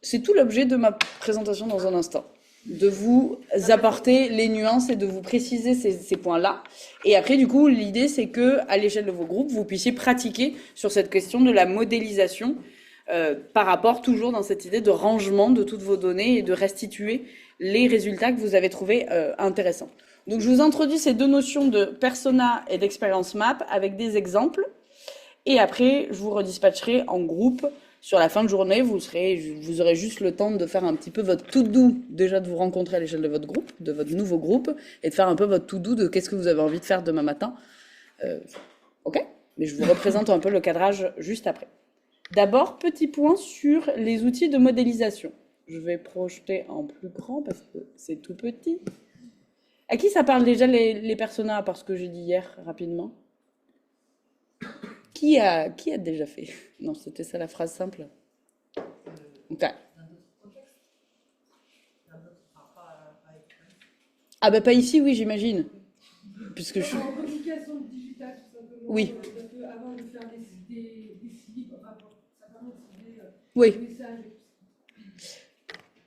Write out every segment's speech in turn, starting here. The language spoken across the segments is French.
C'est tout l'objet de ma présentation dans un instant. De vous apporter les nuances et de vous préciser ces points-là. Et après, du coup, l'idée, c'est que à l'échelle de vos groupes, vous puissiez pratiquer sur cette question de la modélisation par rapport toujours dans cette idée de rangement de toutes vos données et de restituer les résultats que vous avez trouvés intéressants. Donc, je vous introduis ces deux notions de persona et d'expérience map avec des exemples. Et après, je vous redispatcherai en groupe. Sur la fin de journée, vous aurez juste le temps de faire un petit peu votre to-do, déjà de vous rencontrer à l'échelle de votre groupe, de votre nouveau groupe, et de faire un peu votre to-do de qu'est-ce que vous avez envie de faire demain matin. Ok? Mais je vous représente un peu le cadrage juste après. D'abord, petit point sur les outils de modélisation. Je vais projeter en plus grand parce que c'est tout petit. À qui ça parle déjà les personas, à part ce que j'ai dit hier, rapidement? Qui a déjà fait? Non, c'était ça la phrase simple. Ok. Ah bah pas ici, oui, j'imagine. Puisque je... En communication digitale, tout simplement. Oui. Parce que avant de faire des slips, enfin, ça permet de cibler Oui. des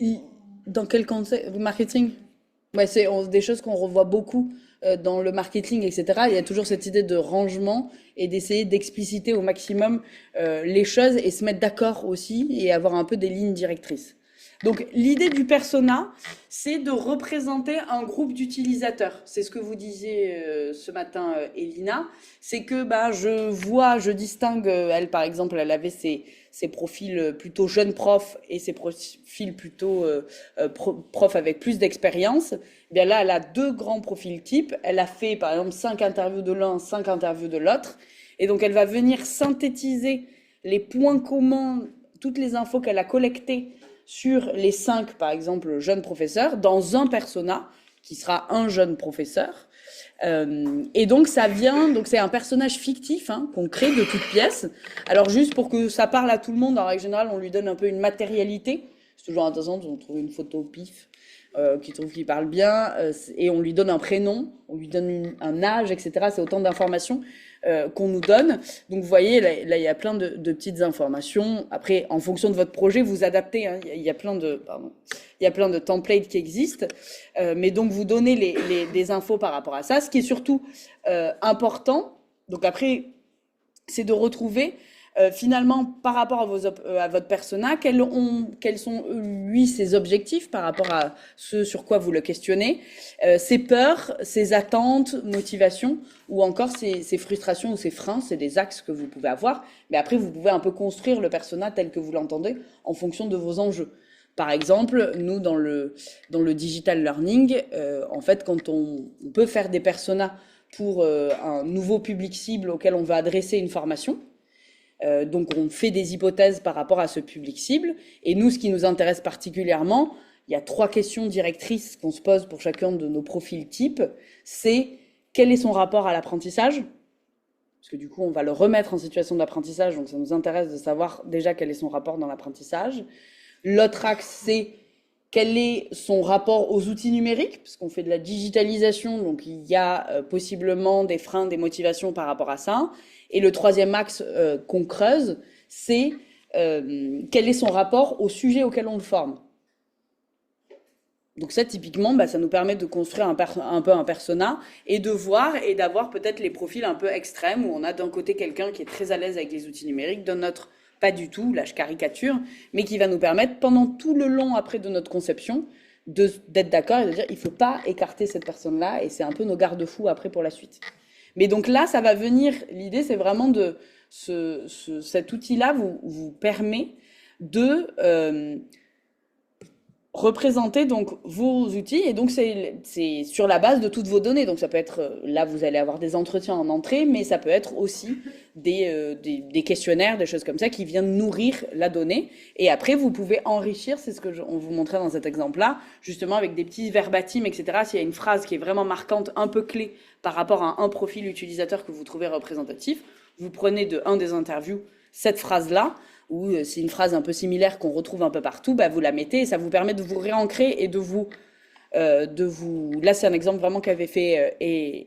messages. Dans quel contexte? Marketing? Ouais, c'est des choses qu'on revoit beaucoup dans le marketing, etc. Il y a toujours cette idée de rangement et d'essayer d'expliciter au maximum les choses et se mettre d'accord aussi et avoir un peu des lignes directrices. Donc l'idée du persona, c'est de représenter un groupe d'utilisateurs. C'est ce que vous disiez ce matin, Elina. C'est que bah, je distingue, elle par exemple, elle avait ses profils plutôt jeunes profs et ses profils plutôt profs avec plus d'expérience. Eh bien là, elle a deux grands profils types. Elle a fait par exemple 5 interviews de l'un, 5 interviews de l'autre. Et donc elle va venir synthétiser les points communs, toutes les infos qu'elle a collectées sur les 5, par exemple, jeunes professeurs, dans un persona, qui sera un jeune professeur. Et donc, donc c'est un personnage fictif qu'on crée de toutes pièces. Alors, juste pour que ça parle à tout le monde, en règle générale, on lui donne un peu une matérialité. C'est toujours intéressant, on trouve une photo au pif, qui trouve qu'il parle bien, et on lui donne un prénom, on lui donne un âge, etc. C'est autant d'informations qu'on nous donne. Donc vous voyez, là il y a plein de petites informations. Après, en fonction de votre projet, vous adaptez. Il y a plein de templates qui existent. Mais donc vous donnez des infos par rapport à ça. Ce qui est surtout important, donc après, c'est de retrouver finalement par rapport à votre persona, quels sont lui ses objectifs par rapport à ce sur quoi vous le questionnez, ses peurs, ses attentes, motivations, ou encore ses frustrations ou ses freins. C'est des axes que vous pouvez avoir, mais après vous pouvez un peu construire le persona tel que vous l'entendez en fonction de vos enjeux. Par exemple, nous dans le digital learning, en fait, quand on peut faire des personas pour un nouveau public cible auquel on veut adresser une formation. Donc on fait des hypothèses par rapport à ce public cible. Et nous, ce qui nous intéresse particulièrement, il y a 3 questions directrices qu'on se pose pour chacun de nos profils types. C'est quel est son rapport à l'apprentissage? Parce que du coup, on va le remettre en situation d'apprentissage. Donc ça nous intéresse de savoir déjà quel est son rapport dans l'apprentissage. L'autre axe, c'est quel est son rapport aux outils numériques, parce qu'on fait de la digitalisation, donc il y a possiblement des freins, des motivations par rapport à ça. Et le troisième axe qu'on creuse, c'est quel est son rapport au sujet auquel on le forme. Donc ça, typiquement, ça nous permet de construire un peu un persona et de voir et d'avoir peut-être les profils un peu extrêmes, où on a d'un côté quelqu'un qui est très à l'aise avec les outils numériques, d'un autre pas du tout, là je caricature, mais qui va nous permettre pendant tout le long après de notre conception d'être d'accord et de dire il ne faut pas écarter cette personne-là, et c'est un peu nos garde-fous après pour la suite. Mais donc là, ça va venir, l'idée c'est vraiment de, cet outil-là vous permet de représenter donc vos outils, et donc c'est sur la base de toutes vos données. Donc ça peut être, là vous allez avoir des entretiens en entrée, mais ça peut être aussi des questionnaires, des choses comme ça qui viennent nourrir la donnée. Et après vous pouvez enrichir, c'est ce que on vous montrait dans cet exemple-là, justement avec des petits verbatims, etc. S'il y a une phrase qui est vraiment marquante, un peu clé par rapport à un profil utilisateur que vous trouvez représentatif, vous prenez de un des interviews cette phrase-là, ou c'est une phrase un peu similaire qu'on retrouve un peu partout, vous la mettez et ça vous permet de vous réancrer et de vous... Là, c'est un exemple vraiment qu'avait fait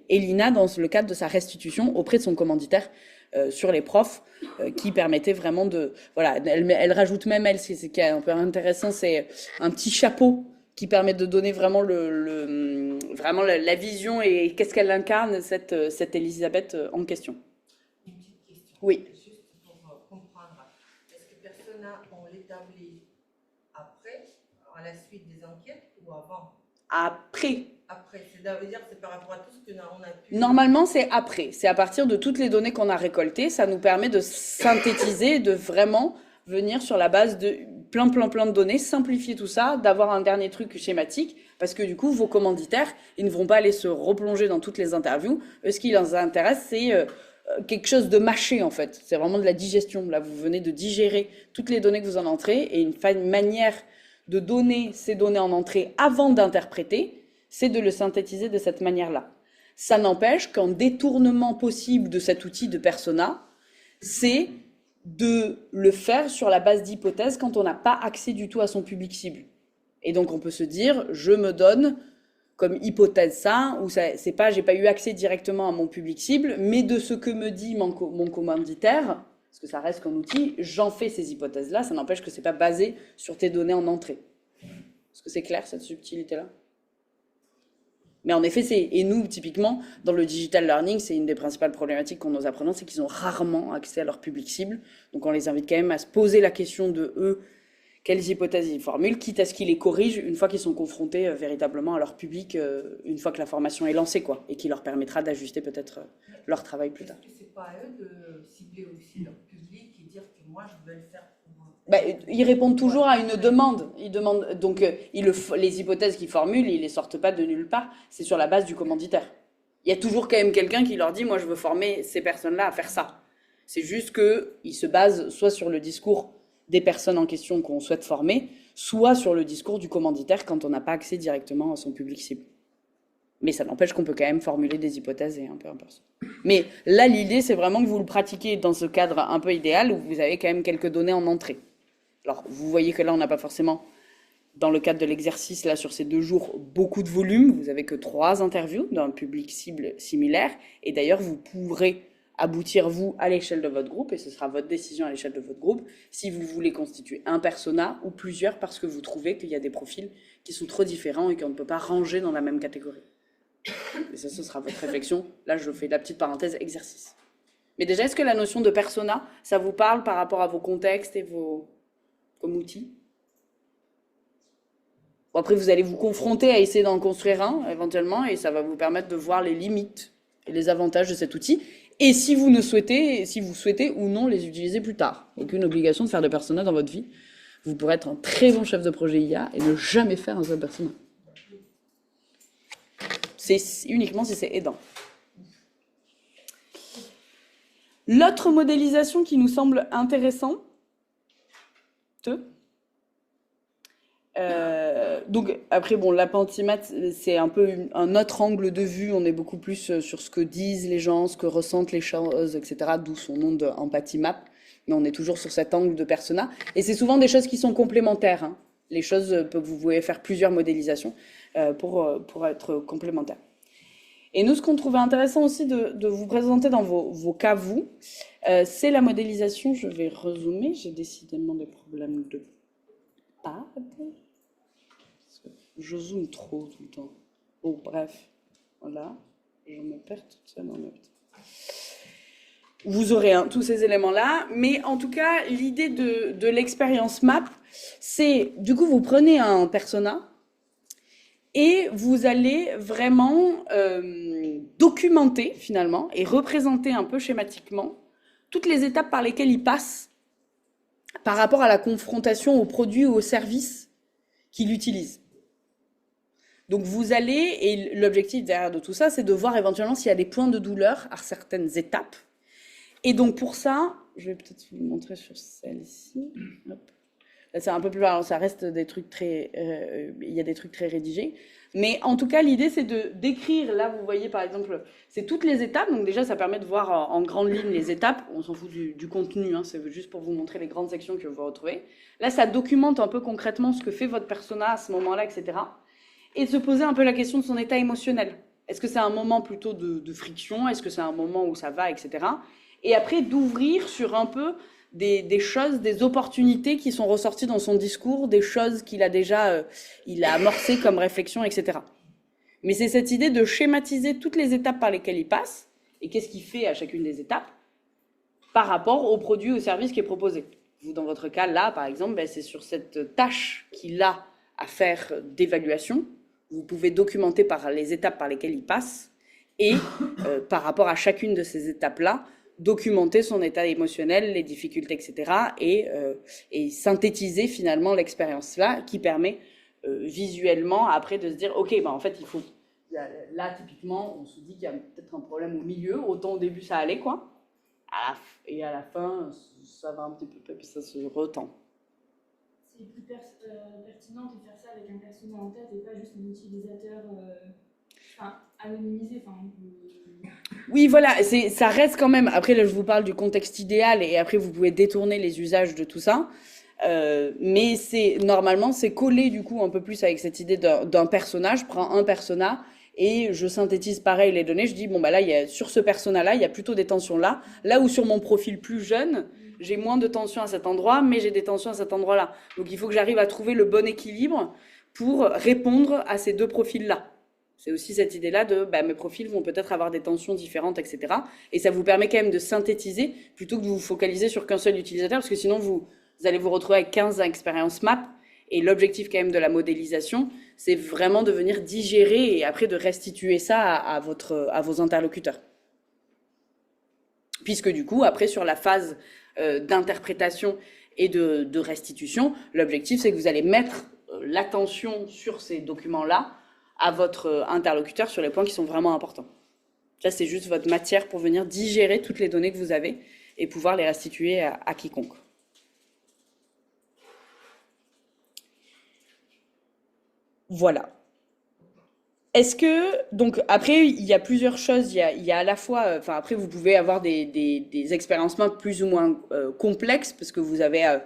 Elina dans le cadre de sa restitution auprès de son commanditaire sur les profs, qui permettait vraiment de... Voilà, elle rajoute même, elle, ce qui est un peu intéressant, c'est un petit chapeau qui permet de donner vraiment vraiment la vision et qu'est-ce qu'elle incarne, cette Elisabeth en question. Une petite question. Oui. Juste pour comprendre. Est-ce que Persona, on l'établit après, à la suite des enquêtes ou avant? Après. Après, ça veut dire que c'est par rapport à tout ce qu'on a pu... Normalement, c'est après. C'est à partir de toutes les données qu'on a récoltées. Ça nous permet de synthétiser, de vraiment venir sur la base de plein de données, simplifier tout ça, d'avoir un dernier truc schématique, parce que du coup, vos commanditaires, ils ne vont pas aller se replonger dans toutes les interviews. Eux, ce qui les intéresse, c'est quelque chose de mâché, en fait. C'est vraiment de la digestion. Là, vous venez de digérer toutes les données que vous en entrez, et une manière de donner ces données en entrée avant d'interpréter, c'est de le synthétiser de cette manière-là. Ça n'empêche qu'un détournement possible de cet outil de persona, c'est de le faire sur la base d'hypothèses quand on n'a pas accès du tout à son public cible. Et donc on peut se dire, je me donne comme hypothèse ça, ou ça, c'est pas, j'ai pas eu accès directement à mon public cible, mais de ce que me dit mon commanditaire, parce que ça reste qu'un outil, j'en fais ces hypothèses-là, ça n'empêche que c'est pas basé sur tes données en entrée. Est-ce que c'est clair, cette subtilité-là ? Mais en effet, et nous, typiquement, dans le digital learning, c'est une des principales problématiques qu'ont nos apprenants, c'est qu'ils ont rarement accès à leur public cible. Donc on les invite quand même à se poser la question de eux, quelles hypothèses ils formulent, quitte à ce qu'ils les corrigent une fois qu'ils sont confrontés véritablement à leur public, une fois que la formation est lancée, quoi, et qui leur permettra d'ajuster peut-être leur travail plus tard. Est-ce que c'est pas à eux de cibler aussi leur public et dire que moi, je veux le faire pour... Ils répondent toujours à une demande. Ils demandent, donc les hypothèses qu'ils formulent, ils les sortent pas de nulle part. C'est sur la base du commanditaire. Il y a toujours quand même quelqu'un qui leur dit, moi je veux former ces personnes-là à faire ça. C'est juste qu'ils se basent soit sur le discours des personnes en question qu'on souhaite former, soit sur le discours du commanditaire quand on n'a pas accès directement à son public cible. Mais ça n'empêche qu'on peut quand même formuler des hypothèses et un peu ça. Mais là, l'idée, c'est vraiment que vous le pratiquiez dans ce cadre un peu idéal où vous avez quand même quelques données en entrée. Alors, vous voyez que là, on n'a pas forcément, dans le cadre de l'exercice, là, sur ces 2 jours, beaucoup de volume. Vous n'avez que 3 interviews d'un public cible similaire. Et d'ailleurs, vous pourrez aboutir, vous, à l'échelle de votre groupe, et ce sera votre décision à l'échelle de votre groupe, si vous voulez constituer un persona ou plusieurs, parce que vous trouvez qu'il y a des profils qui sont trop différents et qu'on ne peut pas ranger dans la même catégorie. Et ça, ce sera votre réflexion. Là, je fais la petite parenthèse exercice. Mais déjà, est-ce que la notion de persona, ça vous parle par rapport à vos contextes et comme outil? Bon, après, vous allez vous confronter à essayer d'en construire un, éventuellement, et ça va vous permettre de voir les limites et les avantages de cet outil. Et si vous souhaitez ou non les utiliser plus tard. Aucune obligation de faire de persona dans votre vie. Vous pourrez être un très bon chef de projet IA et ne jamais faire un seul persona. C'est uniquement si c'est aidant. L'autre modélisation qui nous semble intéressante, donc après bon, l'appentimate c'est un peu un autre angle de vue, on est beaucoup plus sur ce que disent les gens, ce que ressentent les choses, etc. D'où son nom de empathie map, mais on est toujours sur cet angle de persona, et c'est souvent des choses qui sont complémentaires, hein. Les choses, vous pouvez faire plusieurs modélisations pour être complémentaires. Et nous, ce qu'on trouvait intéressant aussi de vous présenter dans vos cas, vous, c'est la modélisation. Je vais rezoomer, j'ai décidément des problèmes de pad. Je zoome trop tout le temps. Bon, bref, voilà, je me perds toute seule en même temps. Vous aurez tous ces éléments-là, mais en tout cas, l'idée de l'expérience map, c'est, du coup, vous prenez un persona, et vous allez vraiment documenter finalement et représenter un peu schématiquement toutes les étapes par lesquelles il passe par rapport à la confrontation au produit ou au service qu'il utilise. Donc vous allez, et l'objectif derrière de tout ça, c'est de voir éventuellement s'il y a des points de douleur à certaines étapes. Et donc pour ça, je vais peut-être vous le montrer sur celle-ci. Hop. C'est un peu plus alors ça reste des trucs très il y a des trucs très rédigés, mais en tout cas l'idée c'est de décrire. Là vous voyez par exemple c'est toutes les étapes, donc déjà ça permet de voir en grande ligne les étapes. On s'en fout du contenu, hein, c'est juste pour vous montrer les grandes sections que vous retrouvez. Là ça documente un peu concrètement ce que fait votre persona à ce moment-là, etc. Et se poser un peu la question de son état émotionnel. Est-ce que c'est un moment plutôt de friction? Est-ce que c'est un moment où ça va, etc. et après d'ouvrir sur un peu des choses, des opportunités qui sont ressorties dans son discours, des choses qu'il a déjà il a amorcées comme réflexion, etc. Mais c'est cette idée de schématiser toutes les étapes par lesquelles il passe et qu'est-ce qu'il fait à chacune des étapes par rapport au produit ou au service qui est proposé. Vous, dans votre cas, là, par exemple, ben, c'est sur cette tâche qu'il a à faire d'évaluation. Vous pouvez documenter par les étapes par lesquelles il passe et par rapport à chacune de ces étapes-là, documenter son état émotionnel, les difficultés, etc. Et synthétiser finalement l'expérience-là qui permet visuellement après de se dire, ok, ben, en fait, il faut... Là, typiquement, on se dit qu'il y a peut-être un problème au milieu. Autant au début, ça allait, quoi. Et à la fin, ça va un petit peu, puis ça se retend. C'est plus pertinent de faire ça avec un persona en tête et pas juste un utilisateur anonymisé. Oui, voilà, ça reste quand même. Après, là, je vous parle du contexte idéal et après, vous pouvez détourner les usages de tout ça. Mais normalement, c'est collé du coup un peu plus avec cette idée d'un personnage. Je prends un persona et je synthétise pareil les données. Je dis, bon, bah là, sur ce persona-là, il y a plutôt des tensions là. Là où sur mon profil plus jeune, j'ai moins de tensions à cet endroit, mais j'ai des tensions à cet endroit-là. Donc, il faut que j'arrive à trouver le bon équilibre pour répondre à ces deux profils-là. C'est aussi cette idée-là de mes profils vont peut-être avoir des tensions différentes, etc. Et ça vous permet quand même de synthétiser plutôt que de vous focaliser sur qu'un seul utilisateur, parce que sinon, vous allez vous retrouver avec 15 expériences map. Et l'objectif quand même de la modélisation, c'est vraiment de venir digérer et après de restituer ça à vos interlocuteurs. Puisque du coup, après, sur la phase d'interprétation et de restitution, l'objectif, c'est que vous allez mettre l'attention sur ces documents-là à votre interlocuteur sur les points qui sont vraiment importants. Ça, c'est juste votre matière pour venir digérer toutes les données que vous avez et pouvoir les restituer à quiconque. Voilà. Est-ce que, donc après, il y a plusieurs choses. Il y a à la fois, enfin après, vous pouvez avoir des expériences plus ou moins complexes, parce que vous avez,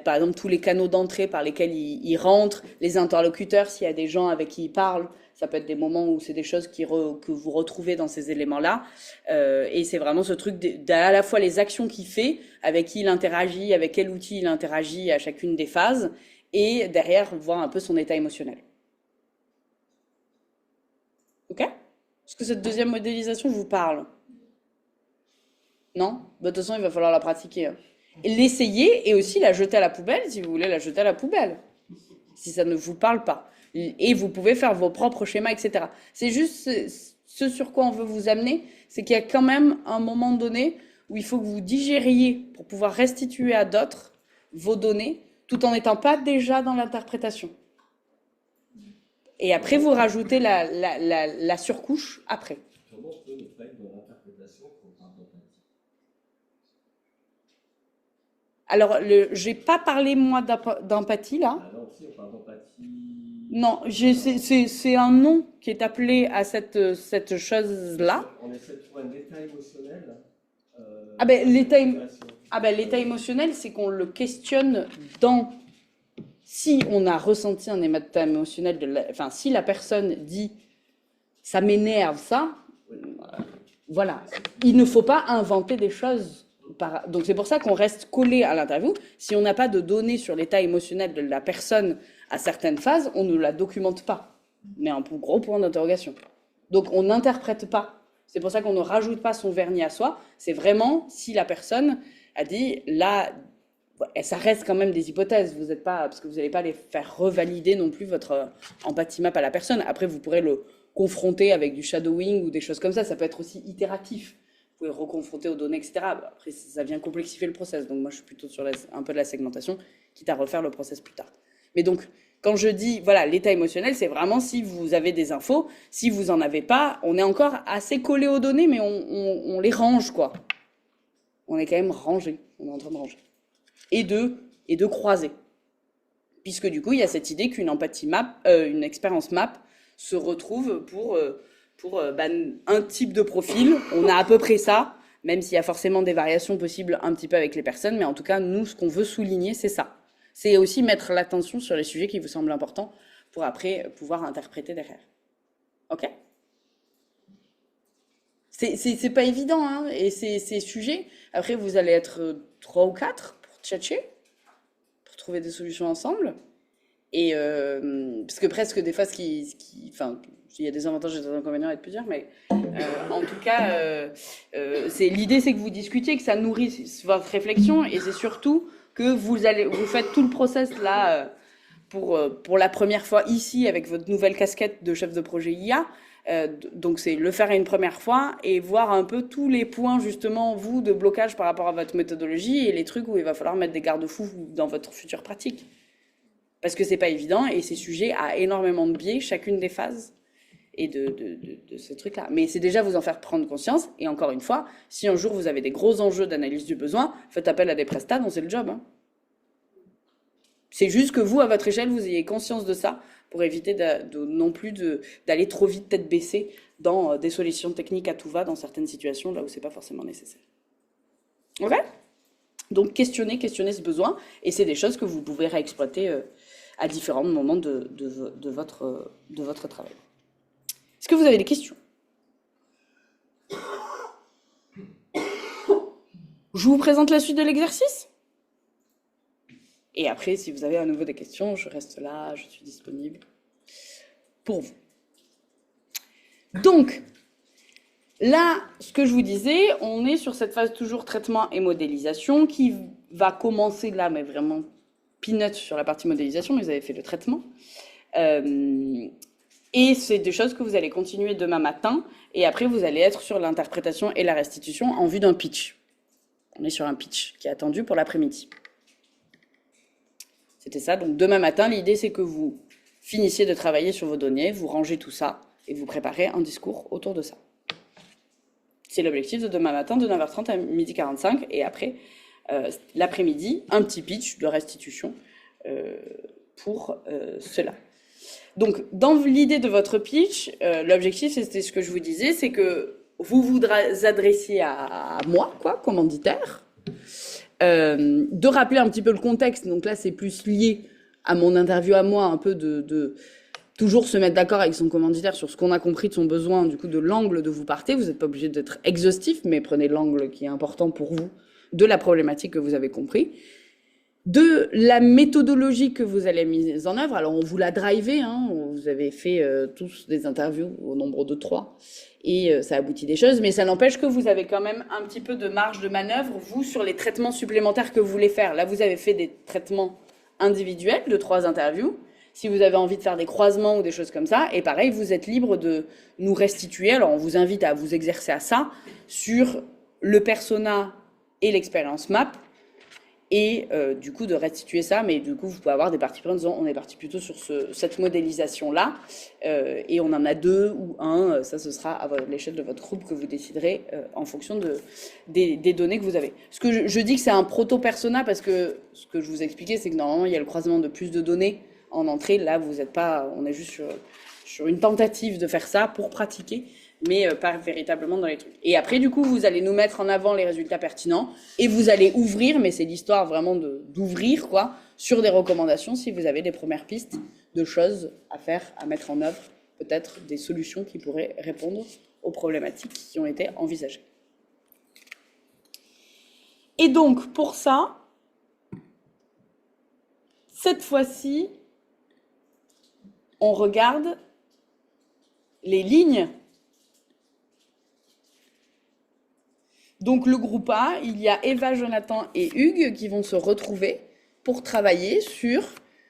par exemple, tous les canaux d'entrée par lesquels ils rentrent, les interlocuteurs, s'il y a des gens avec qui ils parlent, ça peut être des moments où c'est des choses que vous retrouvez dans ces éléments-là. Et c'est vraiment ce truc d'à la fois les actions qu'il fait, avec qui il interagit, avec quel outil il interagit à chacune des phases, et derrière, voir un peu son état émotionnel. Ok? Est-ce que cette deuxième modélisation vous parle? Non? De toute façon, il va falloir la pratiquer. Et l'essayer et aussi la jeter à la poubelle si vous voulez la jeter à la poubelle. Si ça ne vous parle pas. Et vous pouvez faire vos propres schémas, etc. C'est juste ce sur quoi on veut vous amener, c'est qu'il y a quand même un moment donné où il faut que vous digériez pour pouvoir restituer à d'autres vos données tout en n'étant pas déjà dans l'interprétation. Et après, vous rajoutez la surcouche après. Comment on peut ne pas être dans l'interprétation quand on parle d'empathie? Alors, j'ai pas parlé, moi, d'empathie, là. Ah non, si, on parle d'empathie. Non, c'est un nom qui est appelé à cette chose-là. On essaie de trouver un état émotionnel. L'état émotionnel, c'est qu'on le questionne dans... Si on a ressenti un état émotionnel, si la personne dit « ça m'énerve, ça », voilà. Il ne faut pas inventer des choses. Donc c'est pour ça qu'on reste collé à l'interview. Si on n'a pas de données sur l'état émotionnel de la personne à certaines phases, on ne la documente pas. Mais un gros point d'interrogation. Donc on n'interprète pas. C'est pour ça qu'on ne rajoute pas son vernis à soi. C'est vraiment si la personne a dit là... Ça reste quand même des hypothèses, vous êtes pas, parce que vous n'allez pas les faire revalider non plus votre empathie map à la personne. Après, vous pourrez le confronter avec du shadowing ou des choses comme ça. Ça peut être aussi itératif. Vous pouvez reconfronter aux données, etc. Après, ça vient complexifier le process. Donc moi, je suis plutôt sur un peu de la segmentation, quitte à refaire le process plus tard. Mais donc, quand je dis, voilà, l'état émotionnel, c'est vraiment si vous avez des infos. Si vous en avez pas, on est encore assez collé aux données, mais on les range, quoi. On est quand même rangé. On est en train de ranger. Et de croiser. Puisque du coup, il y a cette idée qu'une empathie map, une expérience map se retrouve pour un type de profil. On a à peu près ça, même s'il y a forcément des variations possibles un petit peu avec les personnes, mais en tout cas, nous, ce qu'on veut souligner, c'est ça. C'est aussi mettre l'attention sur les sujets qui vous semblent importants pour après pouvoir interpréter derrière. Ok? C'est pas évident, hein, et ces sujets... Après, vous allez être 3 ou 4 pour tchatcher, pour trouver des solutions ensemble. Et parce que presque des fois, enfin, il y a des avantages et des inconvénients à être plusieurs, mais en tout cas, l'idée, c'est que vous discutiez, que ça nourrisse votre réflexion, et c'est surtout que vous faites tout le process là pour la première fois ici avec votre nouvelle casquette de chef de projet IA. Donc c'est le faire une première fois et voir un peu tous les points justement vous de blocage par rapport à votre méthodologie et les trucs où il va falloir mettre des garde-fous dans votre future pratique. Parce que c'est pas évident et c'est sujet à énormément de biais, chacune des phases et de ce truc-là. Mais c'est déjà vous en faire prendre conscience. Et encore une fois, si un jour vous avez des gros enjeux d'analyse du besoin, faites appel à des prestats dont c'est le job. Hein. C'est juste que vous, à votre échelle, vous ayez conscience de ça pour éviter non plus d'aller trop vite tête baissée dans des solutions techniques à tout va dans certaines situations là où c'est pas forcément nécessaire. Ok ? Donc questionnez ce besoin et c'est des choses que vous pouvez réexploiter à différents moments de votre travail. Est-ce que vous avez des questions ? Je vous présente la suite de l'exercice ? Et après, si vous avez à nouveau des questions, je reste là, je suis disponible pour vous. Donc, là, ce que je vous disais, on est sur cette phase toujours traitement et modélisation qui va commencer là, mais vraiment peanut sur la partie modélisation, mais vous avez fait le traitement. Et c'est des choses que vous allez continuer demain matin. Et après, vous allez être sur l'interprétation et la restitution en vue d'un pitch. On est sur un pitch qui est attendu pour l'après-midi. C'était ça. Donc demain matin, l'idée, c'est que vous finissiez de travailler sur vos données, vous rangez tout ça et vous préparez un discours autour de ça. C'est l'objectif de demain matin, de 9h30 à 12h45. Et après, l'après-midi, un petit pitch de restitution pour cela. Donc, dans l'idée de votre pitch, l'objectif, c'était ce que je vous disais, c'est que vous vous adressiez à moi, quoi, commanditaire, de rappeler un petit peu le contexte. Donc là, c'est plus lié à mon interview à moi, un peu de toujours se mettre d'accord avec son commanditaire sur ce qu'on a compris de son besoin, du coup, de l'angle de vous partez. Vous n'êtes pas obligé d'être exhaustif, mais prenez l'angle qui est important pour vous, de la problématique que vous avez compris. De la méthodologie que vous allez mise en œuvre, alors on vous l'a drivé, hein, vous avez fait tous des interviews au nombre de 3, et ça aboutit des choses, mais ça n'empêche que vous avez quand même un petit peu de marge de manœuvre, vous, sur les traitements supplémentaires que vous voulez faire. Là, vous avez fait des traitements individuels de 3 interviews. Si vous avez envie de faire des croisements ou des choses comme ça, et pareil, vous êtes libre de nous restituer, alors on vous invite à vous exercer à ça, sur le persona et l'expérience map, et du coup de restituer ça, mais du coup vous pouvez avoir des parties pris en disant on est parti plutôt sur cette modélisation là et on en a 2 ou 1, ça ce sera à l'échelle de votre groupe que vous déciderez en fonction des données que vous avez. Ce que je dis que c'est un proto-persona parce que ce que je vous expliquais c'est que normalement il y a le croisement de plus de données en entrée, là vous êtes pas, on est juste sur une tentative de faire ça pour pratiquer, mais pas véritablement dans les trucs. Et après, du coup, vous allez nous mettre en avant les résultats pertinents et vous allez ouvrir, mais c'est l'histoire vraiment d'ouvrir, quoi, sur des recommandations si vous avez des premières pistes de choses à faire, à mettre en œuvre, peut-être des solutions qui pourraient répondre aux problématiques qui ont été envisagées. Et donc, pour ça, cette fois-ci, on regarde les lignes. Donc le groupe A, il y a Eva, Jonathan et Hugues qui vont se retrouver pour travailler sur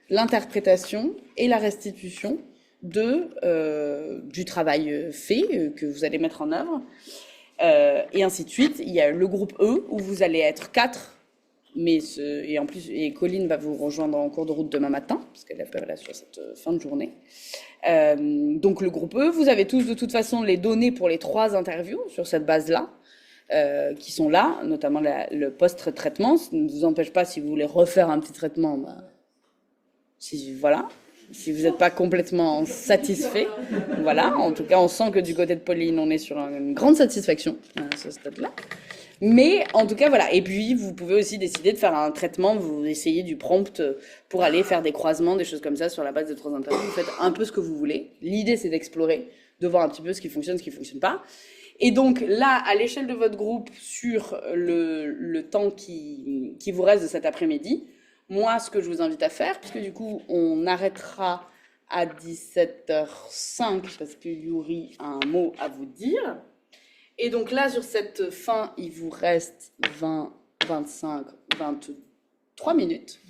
l'interprétation et la restitution du travail fait que vous allez mettre en œuvre. Et ainsi de suite. Il y a le groupe E où vous allez être 4, et en plus, et Colline va vous rejoindre en cours de route demain matin, parce qu'elle est là sur cette fin de journée. Donc le groupe E, vous avez tous de toute façon les données pour les 3 interviews sur cette base-là. Qui sont là, notamment le post-traitement. Ça ne vous empêche pas, si vous voulez refaire un petit traitement, voilà. Si vous n'êtes pas complètement satisfait, voilà. En tout cas, on sent que du côté de Pauline, on est sur une grande satisfaction à ce stade-là. Mais en tout cas, voilà. Et puis, vous pouvez aussi décider de faire un traitement, vous essayez du prompt pour aller faire des croisements, des choses comme ça sur la base de 3 interviews. Vous faites un peu ce que vous voulez. L'idée, c'est d'explorer, de voir un petit peu ce qui fonctionne, ce qui ne fonctionne pas. Et donc là, à l'échelle de votre groupe, sur le temps qui vous reste de cet après-midi, moi, ce que je vous invite à faire, puisque du coup, on arrêtera à 17h05, parce que Yuri a un mot à vous dire. Et donc là, sur cette fin, il vous reste 20, 25, 23 minutes.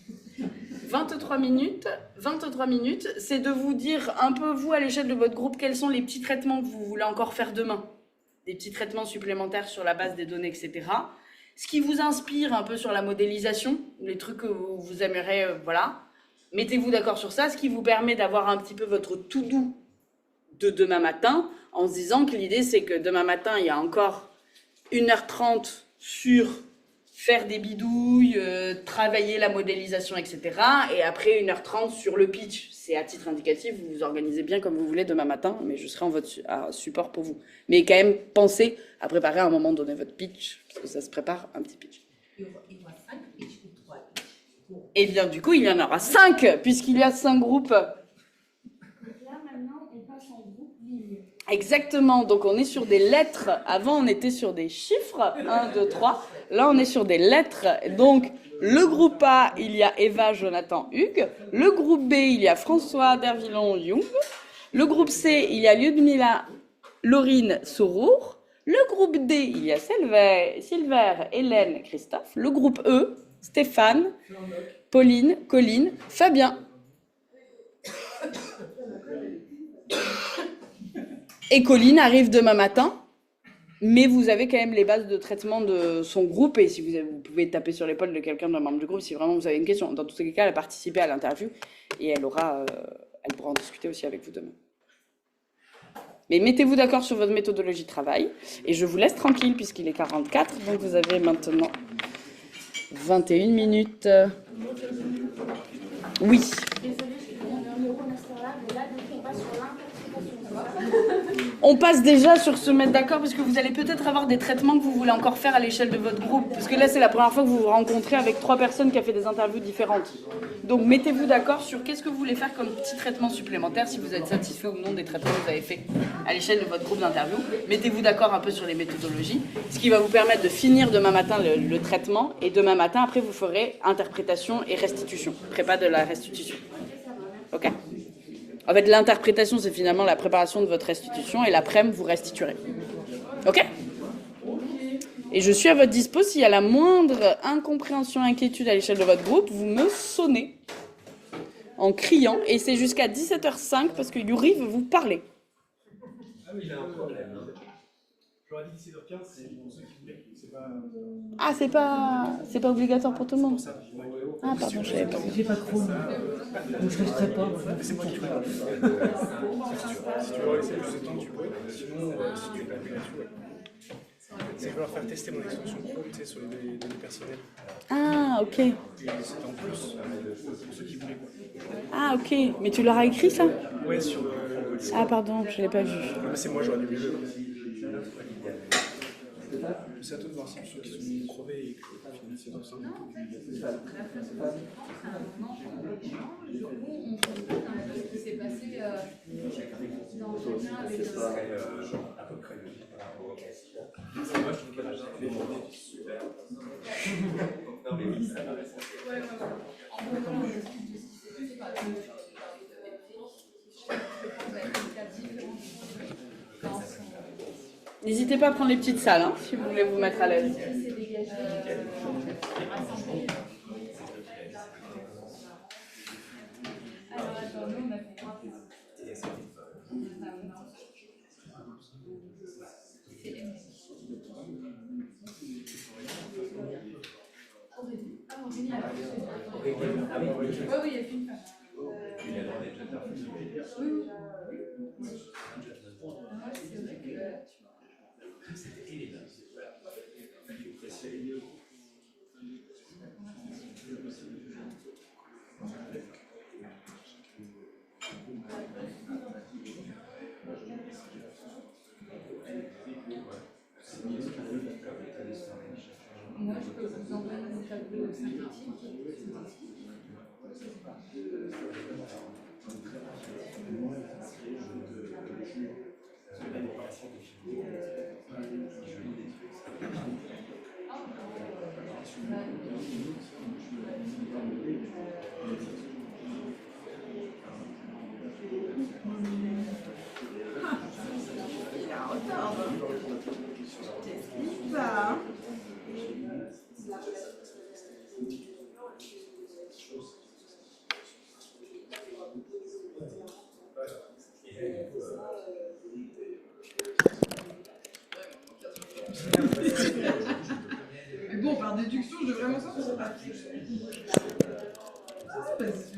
23 minutes, c'est de vous dire un peu, vous, à l'échelle de votre groupe, quels sont les petits traitements que vous voulez encore faire demain. Des petits traitements supplémentaires sur la base des données, etc. Ce qui vous inspire un peu sur la modélisation, les trucs que vous aimeriez, voilà. Mettez-vous d'accord sur ça, ce qui vous permet d'avoir un petit peu votre to-do de demain matin, en se disant que l'idée, c'est que demain matin, il y a encore 1h30 sur faire des bidouilles, travailler la modélisation, etc. Et après 1h30 sur le pitch. C'est à titre indicatif, vous vous organisez bien comme vous voulez demain matin, mais je serai en votre support pour vous. Mais quand même, pensez à préparer à un moment donné votre pitch, parce que ça se prépare un petit pitch. Il y aura 5 pitchs ou 3 pitchs? Et bien du coup, il y en aura 5, puisqu'il y a 5 groupes. Donc là, maintenant, on passe en groupe ligne. Exactement, donc on est sur des lettres. Avant, on était sur des chiffres, 1, 2, 3. Là, on est sur des lettres. Donc, le groupe A, il y a Eva, Jonathan, Hugues. Le groupe B, il y a François, Dervillon, Young. Le groupe C, il y a Lyudmila, Laurine, Sorour. Le groupe D, il y a Silver, Hélène, Christophe. Le groupe E, Stéphane, Pauline, Colline, Fabien. Et Colline arrive demain matin, mais vous avez quand même les bases de traitement de son groupe, et si vous pouvez taper sur l'épaule de quelqu'un d'un membre du groupe si vraiment vous avez une question. Dans tous les cas, elle a participé à l'interview et elle pourra en discuter aussi avec vous demain. Mais mettez-vous d'accord sur votre méthodologie de travail, et je vous laisse tranquille puisqu'il est 44, donc vous avez maintenant 21 minutes. Oui. Désolée, je suis un neuromaster là, mais là, du coup, on passe sur l'interprétation. On passe déjà sur se mettre d'accord parce que vous allez peut-être avoir des traitements que vous voulez encore faire à l'échelle de votre groupe. Parce que là, c'est la première fois que vous vous rencontrez avec 3 personnes qui ont fait des interviews différentes. Donc, mettez-vous d'accord sur qu'est-ce que vous voulez faire comme petit traitement supplémentaire, si vous êtes satisfait ou non des traitements que vous avez fait à l'échelle de votre groupe d'interview. Mettez-vous d'accord un peu sur les méthodologies, ce qui va vous permettre de finir demain matin le traitement. Et demain matin, après, vous ferez interprétation et restitution. Prépa de la restitution. Ok ? En fait, l'interprétation, c'est finalement la préparation de votre restitution, et l'après-midi, vous restituerez. Ok ? Et je suis à votre dispo. S'il y a la moindre incompréhension, inquiétude à l'échelle de votre groupe, vous me sonnez en criant. Et c'est jusqu'à 17h05 parce que Yuri veut vous parler. Ah oui, il a un problème. J'aurais dit 17h15, c'est pour ceux qui voulaient. C'est pas... Ah, c'est pas obligatoire pour tout le monde. Ah, pardon, je savais pas. J'ai pas trop, donc je resterai pas. C'est moi qui ferai. Si tu veux laisser plus de temps, tu peux. Sinon, si tu es pas là-dessus, ouais. C'est que je vais leur faire tester mon extension pro, tu sais, sur les données personnelles. Ah, ok. Et c'est en plus pour ceux qui voulaient. Ah, ok. Mais tu leur as écrit ça ? Ouais, sur Ah, pardon, je l'ai pas vu. mais c'est moi, j'aurais dû le lire. C'est à toi de voir si ceux qui sont crevés et que finissent dans ça. Ce qui s'est passé dans le lien avec à peu près par rapport au classique. C'est moi, je trouve que là, j'ai fait super. Non, mais oui, ça va rester. en gros, ce qui s'est passé par exemple, N'hésitez pas à prendre les petites salles, hein, si vous voulez vous mettre à l'aise. alors attends, nous on a fait quoi? Oui, oui, il y a qu'une femme. Il a droit d'être interviewé. Oui, oui. Moi, c'est vrai que C'était Elena. moi, je peux vous envoyer mon tableau synthétique. formation de philo. Je lis des trucs. Il est en retard. Je t'explique pas. Mais bon, par déduction, je devrais m'en sortir. Ah, vas-y.